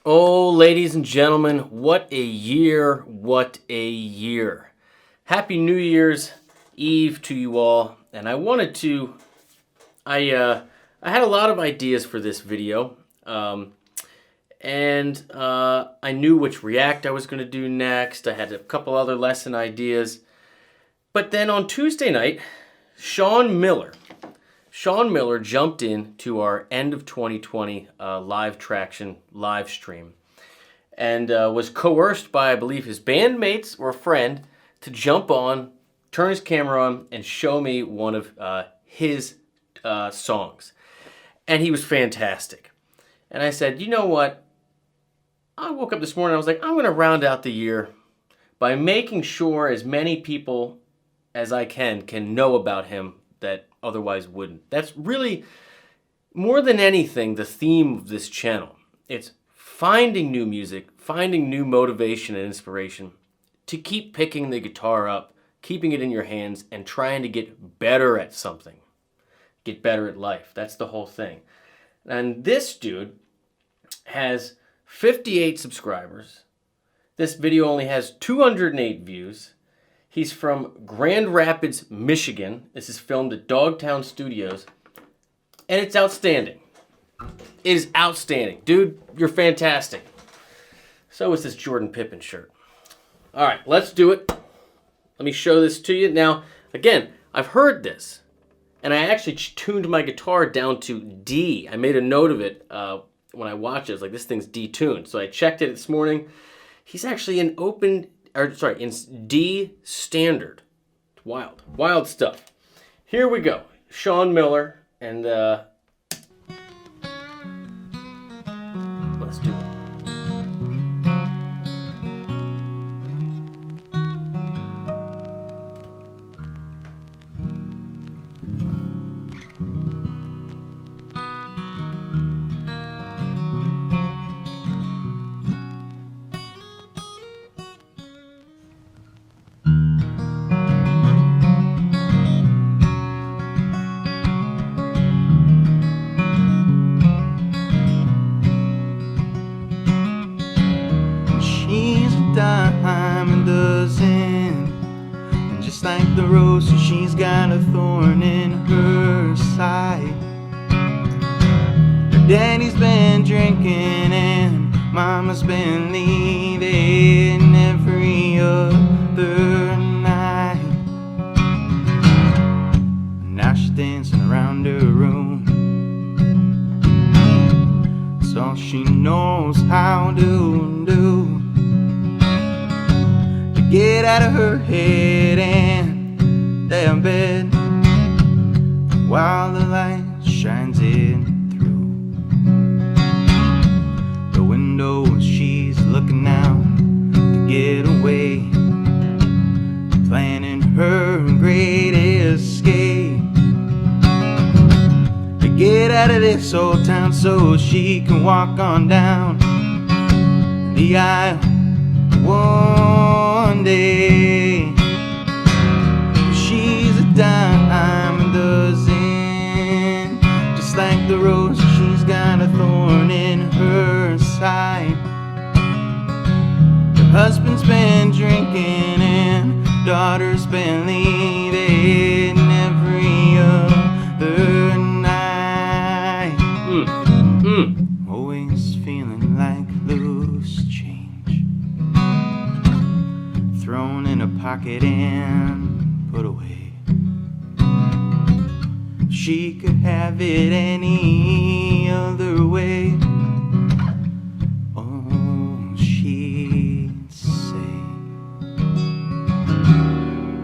Oh, ladies and gentlemen, what a year, what a year. Happy New Year's Eve to you all. And I had a lot of ideas for this video. I knew which react I was going to do next. I had a couple other lesson ideas. But then on Tuesday night, Sean Miller jumped in to our end of 2020 live traction live stream and was coerced by, I believe, his bandmates or a friend to jump on, turn his camera on, and show me one of his songs. And he was fantastic. And I said, you know what? I woke up this morning, I was like, I'm going to round out the year by making sure as many people as I can know about him that otherwise wouldn't. That's really, more than anything, the theme of this channel. It's finding new music, finding new motivation and inspiration to keep picking the guitar up, keeping it in your hands, and trying to get better at something. Get better at life. That's the whole thing. And this dude has 58 subscribers. This video only has 208 views. He's from Grand Rapids, Michigan. This is filmed at Dogtown Studios. And it's outstanding. It is outstanding. Dude, you're fantastic. So is this Jordan Pippen shirt. All right, let's do it. Let me show this to you. Now, again, I've heard this. And I actually tuned my guitar down to D. I made a note of it when I watched it. I was like, this thing's detuned. So I checked it this morning. He's actually in D standard. It's wild. Wild stuff. Here we go. Sean Miller, and let's do it. Dime a dozen, and just like the rose, she's got a thorn in her side. Her daddy's been drinking and mama's been leaving every other night. Now she's dancing around her room. That's all she knows how to do. Get out of her head and lay in bed while the light shines in through the window. She's looking out to get away, planning her great escape, to get out of this old town so she can walk on down the aisle one day. She's a dime a dozen, just like the rose, she's got a thorn in her side. Her husband's been drinking and daughter's been leaving every other night. Always feeling like loose change, thrown in a pocket and put away. She could have it any other way, oh, she'd say,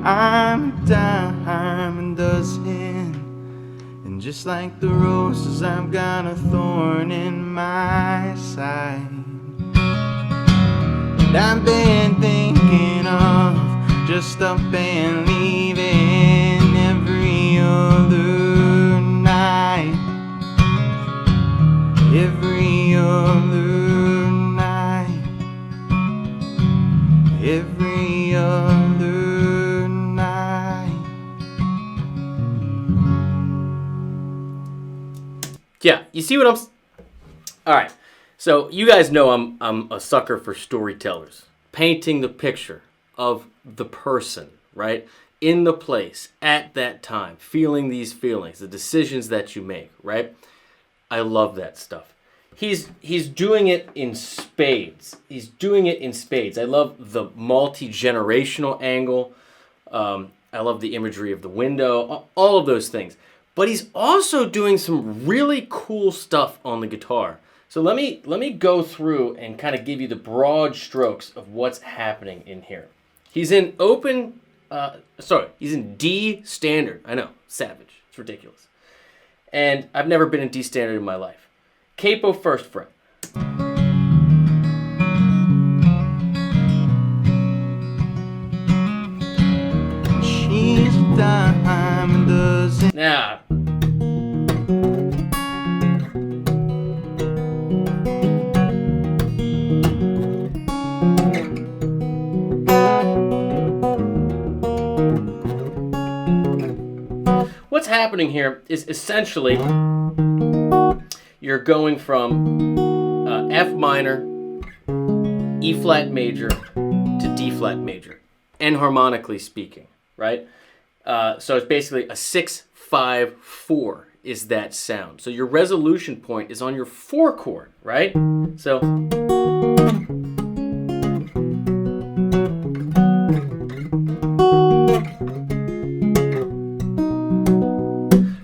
I'm a dime a dozen, and just like the roses, I've got a thorn in my side. And I've been thinking of just up and leaving every other night. Every other night. Every other night. Yeah, you see what I'm... All right. So you guys know I'm a sucker for storytellers, painting the picture of the person, right? In the place, at that time, feeling these feelings, the decisions that you make, right? I love that stuff. He's doing it in spades. He's doing it in spades. I love the multi-generational angle. I love the imagery of the window, all of those things. But he's also doing some really cool stuff on the guitar. So let me go through and kind of give you the broad strokes of what's happening in here. He's in he's in D standard. I know, savage. It's ridiculous. And I've never been in D standard in my life. Capo first fret. She's a dime dozen. Now, what's happening here is essentially you're going from F minor, E flat major to D flat major, enharmonically speaking, right? So it's basically a 6-5-4 is that sound. So your resolution point is on your 4 chord, right? So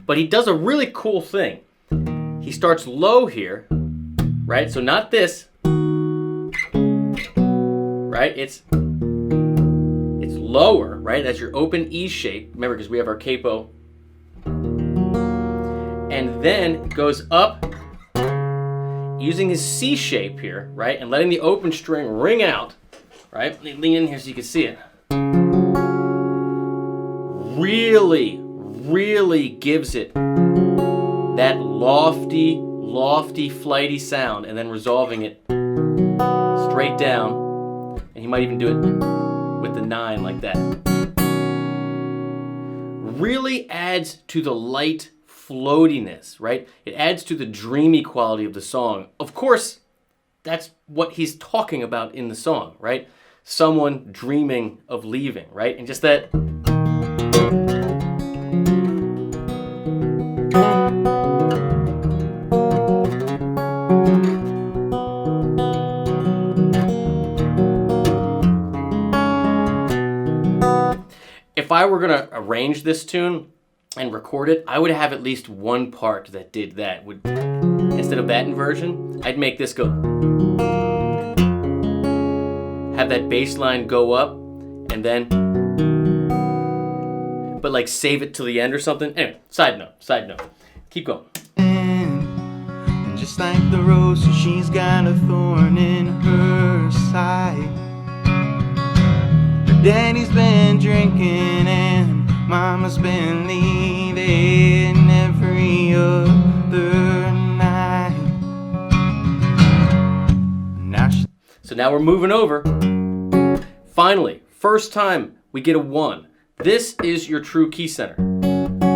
but he does a really cool thing. He starts low here, right? So not this, right? It's lower, right? That's your open E shape. Remember, because we have our capo. And then goes up using his C shape here, right? And letting the open string ring out, right? Lean in here so you can see it. Really gives it that lofty, flighty sound, and then resolving it straight down. And he might even do it with the 9 like that. Really adds to the light floatiness, right? It adds to the dreamy quality of the song. Of course, that's what he's talking about in the song, right? Someone dreaming of leaving, right? And just that. If I were going to arrange this tune and record it, I would have at least one part that did that. Instead of that inversion, I'd make this go. Have that bass line go up, and then, but like save it till the end or something. Anyway, side note. Keep going. And just like the rose, so she's got a thorn in her side. Daddy's been drinking and Mama's been leaving every other night. So now we're moving over. Finally, first time we get a 1. This is your true key center.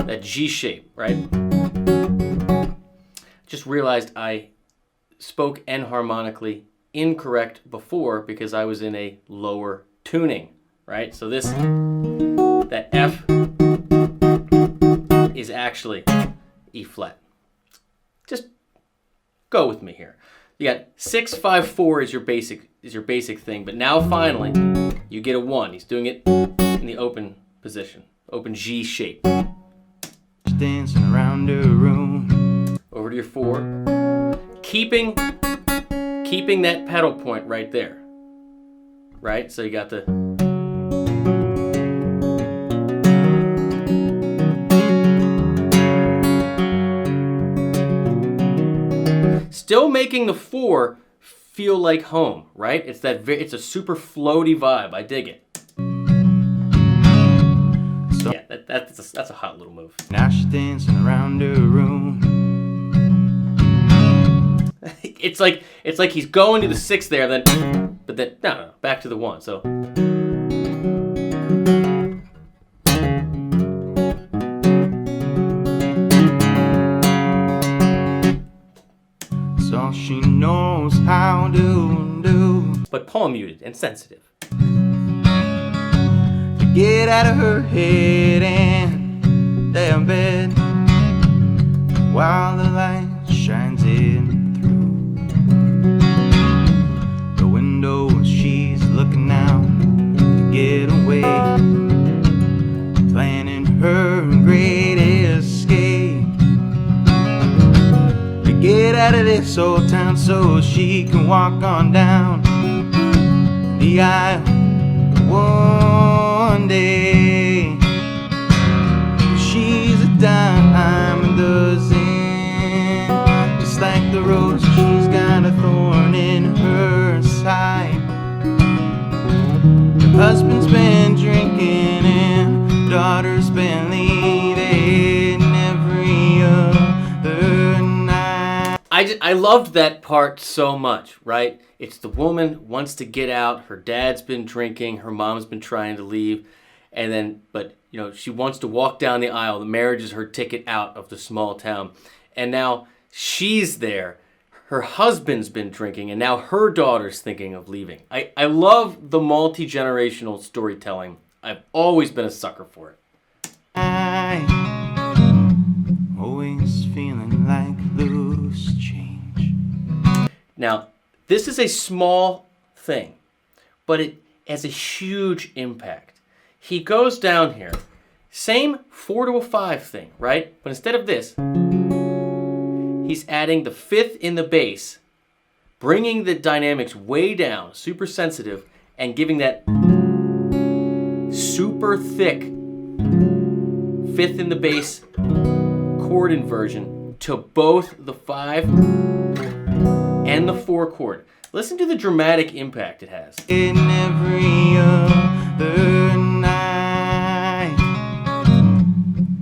That G shape, right? Just realized I spoke enharmonically incorrect before because I was in a lower tuning. Right? So that F is actually E flat. Just go with me here. You got 6-5-4 is your basic thing, but now finally you get a 1. He's doing it in the open position, open G shape. Dancing around the room. Over to your 4, keeping that pedal point right there. Right? So you got the still making the 4 feel like home, right? It's a super floaty vibe. I dig it. So, yeah, that's a hot little move. Now she's dancing around the room. It's like he's going to the 6 there, but then no, back to the 1. So. All she knows knows how to do but palm muted and sensitive. to get out of her head and lay in bed while the light shines in through the window. She's looking out to get away, planning her great escape, to get out of this old town so she can walk on down the aisle one day. She's a dime a dozen, just like the rose. She's got a thorn in her side. Her husband's been drinking and daughter's been leaving every other night. I loved that part so much, right? It's the woman wants to get out. Her dad's been drinking. Her mom's been trying to leave. And then, but, you know, she wants to walk down the aisle. The marriage is her ticket out of the small town. And now she's there. Her husband's been drinking. And now her daughter's thinking of leaving. I love the multi-generational storytelling. I've always been a sucker for it. Always feeling like loose change. Now, this is a small thing, but it has a huge impact. He goes down here, same 4 to a 5 thing, right? But instead of this, he's adding the 5th in the bass, bringing the dynamics way down, super sensitive, and giving that super thick 5th in the bass chord inversion to both the 5 and the 4 chord. Listen to the dramatic impact it has. In every other night,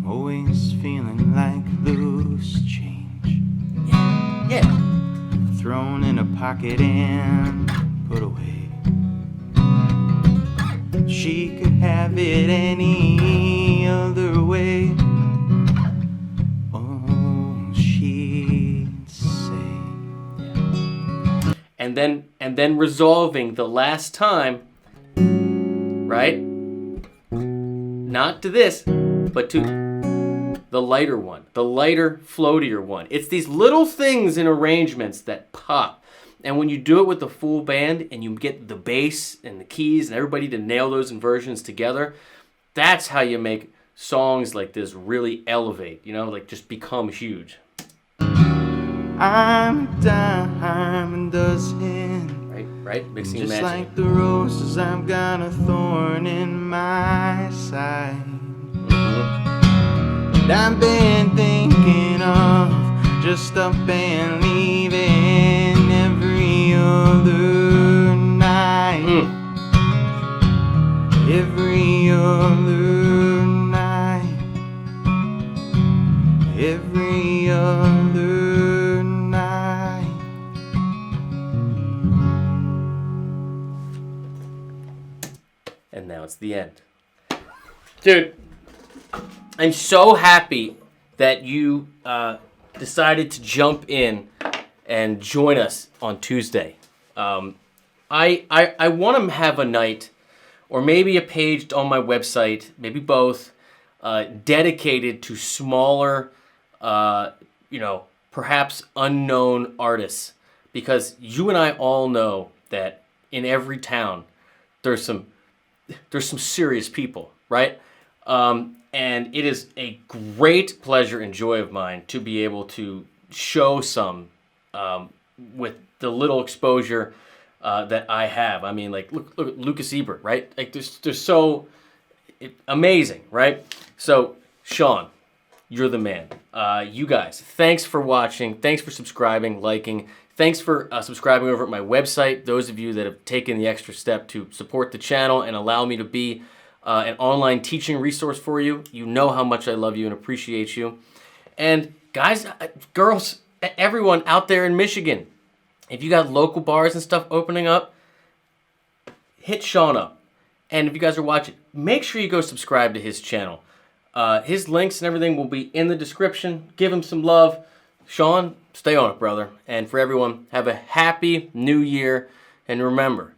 always feeling like loose change. Yeah. Thrown in a pocket and put away. She could have it any other way. Oh, she'd say. And then resolving the last time, right? Not to this, but to the lighter one, the lighter, floatier one. It's these little things in arrangements that pop. And when you do it with the full band and you get the bass and the keys and everybody to nail those inversions together, that's how you make songs like this really elevate, you know, like just become huge. I'm a dime a dozen. Right? Mixing and Just matching. like the roses, I've got a thorn in my side. And I've been thinking of just up and leaving every other night. Every other night. Every other night. And now it's the end. Dude, I'm so happy that you decided to jump in and join us on Tuesday. I want to have a night, or maybe a page on my website, maybe both, dedicated to smaller, perhaps unknown artists. Because you and I all know that in every town, there's some serious people, right? And it is a great pleasure and joy of mine to be able to show some with the little exposure that I have. I mean, like, look at Lucas Ebert, right? Like, they're so amazing, right? So, Sean, you're the man. You guys, thanks for watching. Thanks for subscribing, liking. Thanks for subscribing over at my website. Those of you that have taken the extra step to support the channel and allow me to be an online teaching resource for you. You know how much I love you and appreciate you. And guys, girls, everyone out there in Michigan, if you got local bars and stuff opening up, hit Sean up. And if you guys are watching, make sure you go subscribe to his channel. His links and everything will be in the description. Give him some love. Sean, stay on it, brother. And for everyone, have a happy new year. And remember,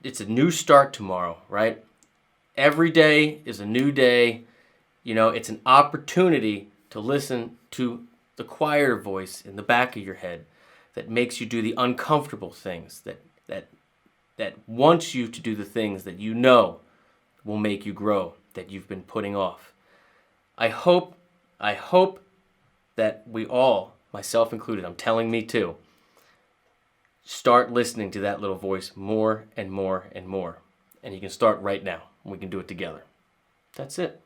it's a new start tomorrow, right? Every day is a new day. You know, it's an opportunity to listen to the quieter voice in the back of your head that makes you do the uncomfortable things, that wants you to do the things that you know will make you grow, that you've been putting off. I hope that we all, myself included, I'm telling me too, start listening to that little voice more and more and more. And you can start right now. We can do it together. That's it.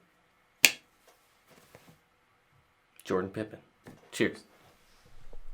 Jordan Pippen. Cheers.